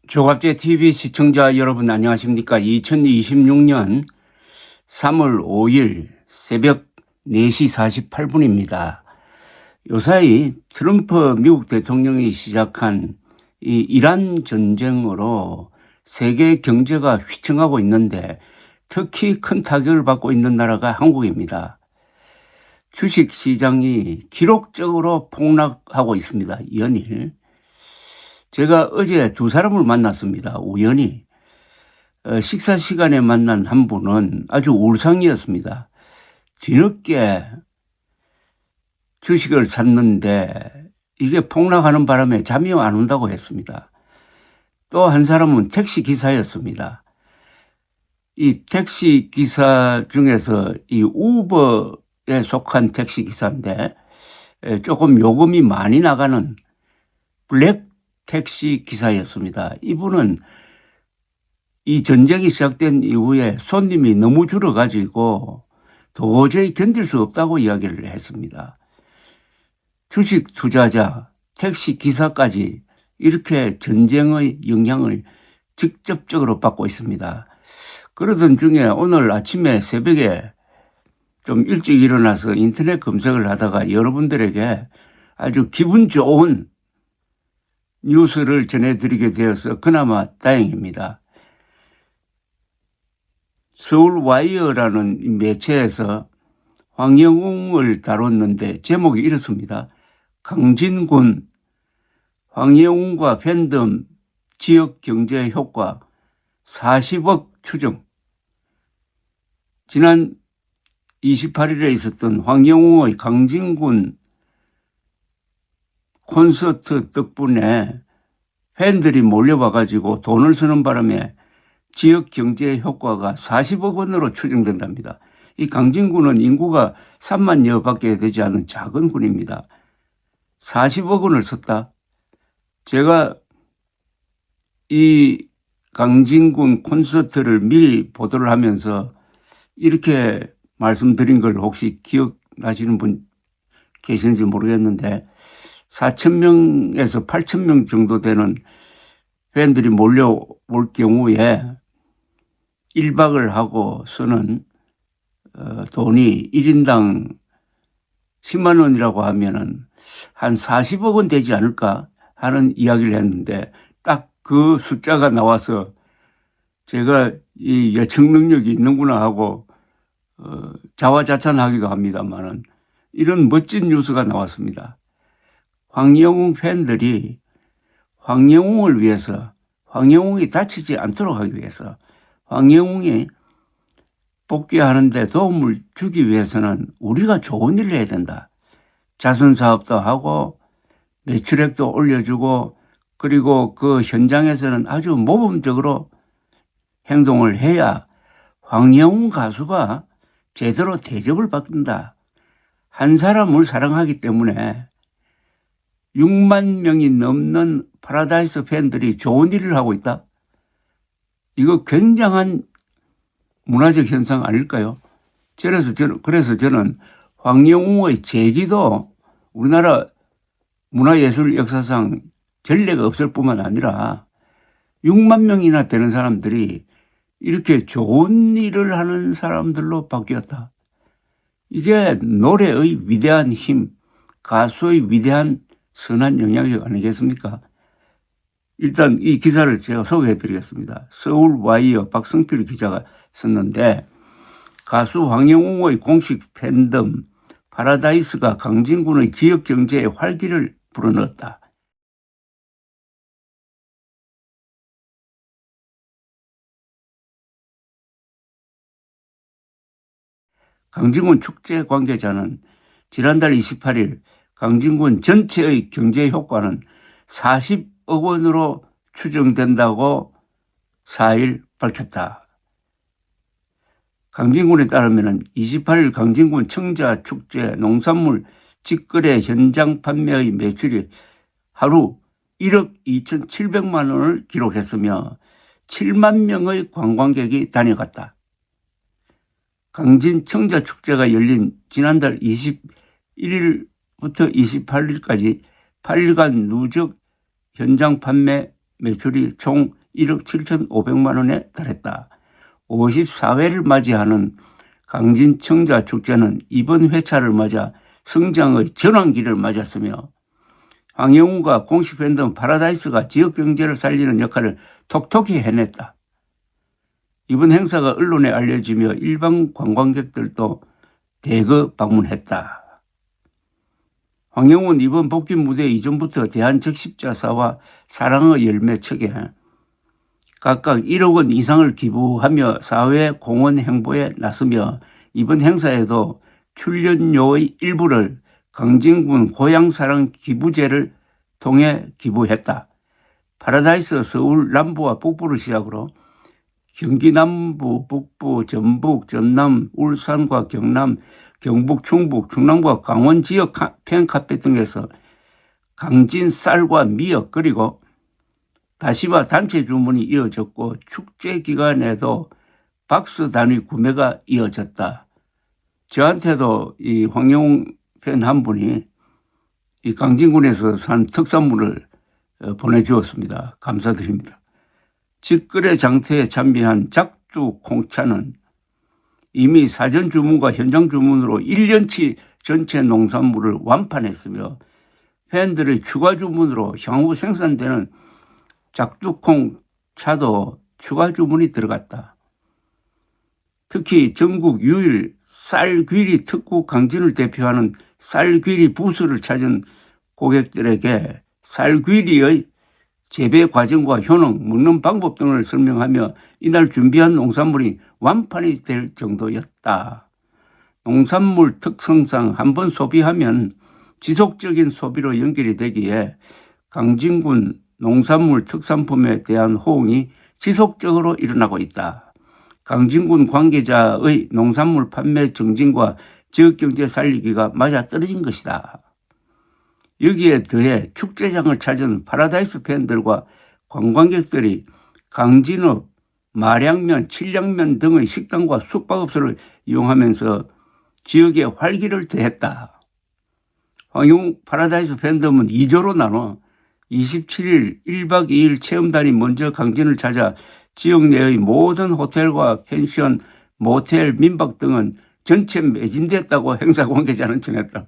조갑제 TV 시청자 여러분 안녕하십니까? 2026년 3월 5일 새벽 4시 48분입니다. 요사이 트럼프 미국 대통령이 시작한 이 이란 전쟁으로 세계 경제가 휘청하고 있는데 특히 큰 타격을 받고 있는 나라가 한국입니다. 주식 시장이 기록적으로 폭락하고 있습니다. 연일. 제가 어제 두 사람을 만났습니다. 우연히. 식사 시간에 만난 한 분은 아주 울상이었습니다. 뒤늦게 주식을 샀는데 이게 폭락하는 바람에 잠이 안 온다고 했습니다. 또 한 사람은 택시 기사였습니다. 이 택시 기사 중에서 이 우버에 속한 택시 기사인데 조금 요금이 많이 나가는 블랙 택시 기사였습니다. 이분은 이 전쟁이 시작된 이후에 손님이 너무 줄어가지고 도저히 견딜 수 없다고 이야기를 했습니다. 주식 투자자, 택시 기사까지 이렇게 전쟁의 영향을 직접적으로 받고 있습니다. 그러던 중에 오늘 아침에 새벽에 좀 일찍 일어나서 인터넷 검색을 하다가 여러분들에게 아주 기분 좋은 뉴스를 전해드리게 되어서 그나마 다행입니다. 서울와이어라는 매체에서 황영웅을 다뤘는데 제목이 이렇습니다. 강진군, 황영웅과 팬덤 지역 경제 효과 40억 추정. 지난 28일에 있었던 황영웅의 강진군 콘서트 덕분에 팬들이 몰려와가지고 돈을 쓰는 바람에 지역 경제 효과가 40억 원으로 추정된답니다. 이 강진군은 인구가 3만여 밖에 되지 않은 작은 군입니다. 40억 원을 썼다. 제가 이 강진군 콘서트를 미리 보도를 하면서 이렇게 말씀드린 걸 혹시 기억나시는 분 계시는지 모르겠는데 4,000명에서 8,000명 정도 되는 팬들이 몰려올 경우에 1박을 하고 쓰는 돈이 1인당 10만 원이라고 하면은 한 40억 원 되지 않을까 하는 이야기를 했는데 딱 그 숫자가 나와서 제가 이 예측 능력이 있는구나 하고 자화자찬하기도 합니다만은 이런 멋진 뉴스가 나왔습니다. 황영웅 팬들이 황영웅을 위해서, 황영웅이 다치지 않도록 하기 위해서, 황영웅이 복귀하는데 도움을 주기 위해서는 우리가 좋은 일을 해야 된다. 자선사업도 하고 매출액도 올려주고 그리고 그 현장에서는 아주 모범적으로 행동을 해야 황영웅 가수가 제대로 대접을 받는다. 한 사람을 사랑하기 때문에 6만 명이 넘는 파라다이스 팬들이 좋은 일을 하고 있다. 이거 굉장한 문화적 현상 아닐까요? 그래서 저는 황영웅의 재기도 우리나라 문화예술 역사상 전례가 없을 뿐만 아니라 6만 명이나 되는 사람들이 이렇게 좋은 일을 하는 사람들로 바뀌었다. 이게 노래의 위대한 힘, 가수의 위대한 선한 영향력 아니겠습니까? 일단 이 기사를 제가 소개해 드리겠습니다. 서울와이어 박성필 기자가 썼는데 가수 황영웅의 공식 팬덤 파라다이스가 강진군의 지역 경제에 활기를 불어넣었다. 강진군 축제 관계자는 지난달 28일 강진군 전체의 경제 효과는 40억 원으로 추정된다고 4일 밝혔다. 강진군에 따르면 28일 강진군 청자축제 농산물 직거래 현장 판매의 매출이 하루 1억 2,700만 원을 기록했으며 7만 명의 관광객이 다녀갔다. 강진 청자축제가 열린 지난달 21일부터 28일까지 8일간 누적 현장 판매 매출이 총 1억 7,500만 원에 달했다. 54회를 맞이하는 강진 청자 축제는 이번 회차를 맞아 성장의 전환기를 맞았으며 황영우가 공식 팬덤 파라다이스가 지역 경제를 살리는 역할을 톡톡히 해냈다. 이번 행사가 언론에 알려지며 일반 관광객들도 대거 방문했다. 황영우는 이번 복귀 무대 이전부터 대한적십자사와 사랑의 열매 측에 각각 1억 원 이상을 기부하며 사회 공헌 행보에 나서며 이번 행사에도 출연료의 일부를 강진군 고향사랑 기부제를 통해 기부했다. 파라다이스 서울 남부와 북부를 시작으로 경기 남부, 북부, 전북, 전남, 울산과 경남, 경북, 충북, 충남과 강원 지역 팬카페 등에서 강진 쌀과 미역 그리고 다시마 단체 주문이 이어졌고 축제 기간에도 박스 단위 구매가 이어졌다. 저한테도 이 황영웅 팬 한 분이 이 강진군에서 산 특산물을 보내주었습니다. 감사드립니다. 직거래 장터에 참여한 작두 콩차는 이미 사전 주문과 현장 주문으로 1년치 전체 농산물을 완판했으며 팬들의 추가 주문으로 향후 생산되는 작두콩 차도 추가 주문이 들어갔다. 특히 전국 유일 쌀귀리 특구 강진을 대표하는 쌀귀리 부스를 찾은 고객들에게 쌀귀리의 재배 과정과 효능, 먹는 방법 등을 설명하며 이날 준비한 농산물이 완판이 될 정도였다. 농산물 특성상 한번 소비하면 지속적인 소비로 연결이 되기에 강진군 농산물 특산품에 대한 호응이 지속적으로 일어나고 있다. 강진군 관계자의 농산물 판매 정진과 지역경제 살리기가 맞아떨어진 것이다. 여기에 더해 축제장을 찾은 파라다이스 팬들과 관광객들이 강진읍, 마량면, 칠량면 등의 식당과 숙박업소를 이용하면서 지역에 활기를 더했다. 황용 파라다이스 팬덤은 2조로 나눠 27일 1박 2일 체험단이 먼저 강진을 찾아 지역 내의 모든 호텔과 펜션, 모텔, 민박 등은 전체 매진됐다고 행사 관계자는 전했다.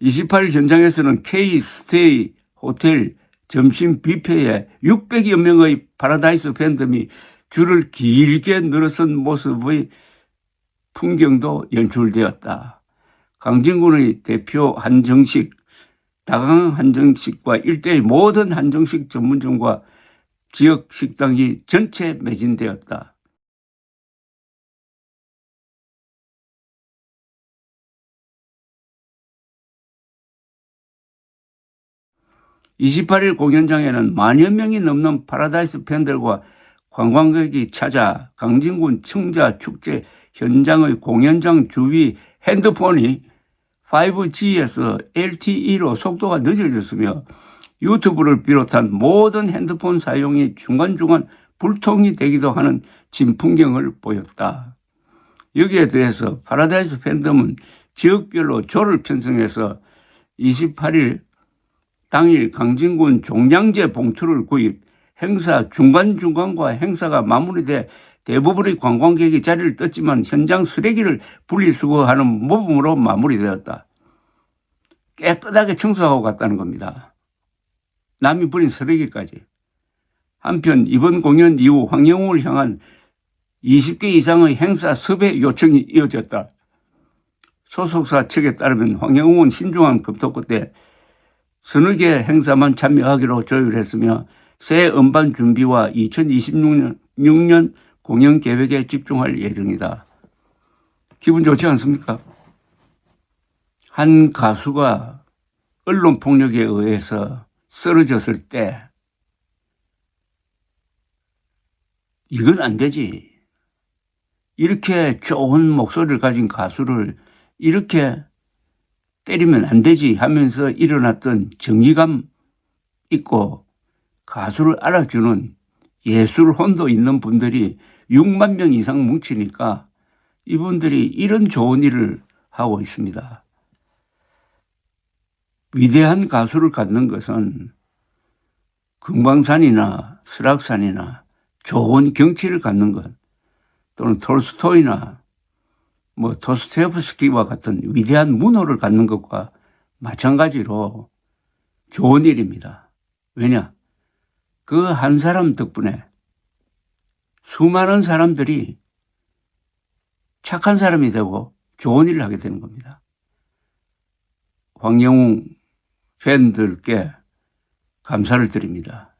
28일 현장에서는 K-스테이 호텔 점심 뷔페에 600여 명의 파라다이스 팬덤이 줄을 길게 늘어선 모습의 풍경도 연출되었다. 강진군의 대표 한정식, 다강 한정식과 일대의 모든 한정식 전문점과 지역 식당이 전체 매진되었다. (28일) 공연장에는 만여 명이 넘는 파라다이스 팬들과 관광객이 찾아 강진군 청자 축제 현장의 공연장 주위 핸드폰이 5G에서 LTE로 속도가 늦어졌으며 유튜브를 비롯한 모든 핸드폰 사용이 중간중간 불통이 되기도 하는 진풍경을 보였다. 여기에 대해서 파라다이스 팬덤은 지역별로 조를 편성해서 28일 당일 강진군 종량제 봉투를 구입, 행사 중간중간과 행사가 마무리돼 대부분의 관광객이 자리를 떴지만 현장 쓰레기를 분리수거하는 모범으로 마무리되었다. 깨끗하게 청소하고 갔다는 겁니다. 남이 버린 쓰레기까지. 한편 이번 공연 이후 황영웅을 향한 20개 이상의 행사 섭외 요청이 이어졌다. 소속사 측에 따르면 황영웅은 신중한 검토 끝에 서너 개 행사만 참여하기로 조율했으며 새 음반 준비와 2026년 공연 계획에 집중할 예정이다. 기분 좋지 않습니까? 한 가수가 언론 폭력에 의해서 쓰러졌을 때 이건 안 되지. 이렇게 좋은 목소리를 가진 가수를 이렇게 때리면 안 되지 하면서 일어났던 정의감 있고 가수를 알아주는 예술 혼도 있는 분들이 6만 명 이상 뭉치니까 이분들이 이런 좋은 일을 하고 있습니다. 위대한 가수를 갖는 것은 금강산이나 설악산이나 좋은 경치를 갖는 것, 또는 톨스토이나 도스토옙스키와 같은 위대한 문호를 갖는 것과 마찬가지로 좋은 일입니다. 왜냐? 그 한 사람 덕분에 수많은 사람들이 착한 사람이 되고 좋은 일을 하게 되는 겁니다. 황영웅 팬들께 감사를 드립니다.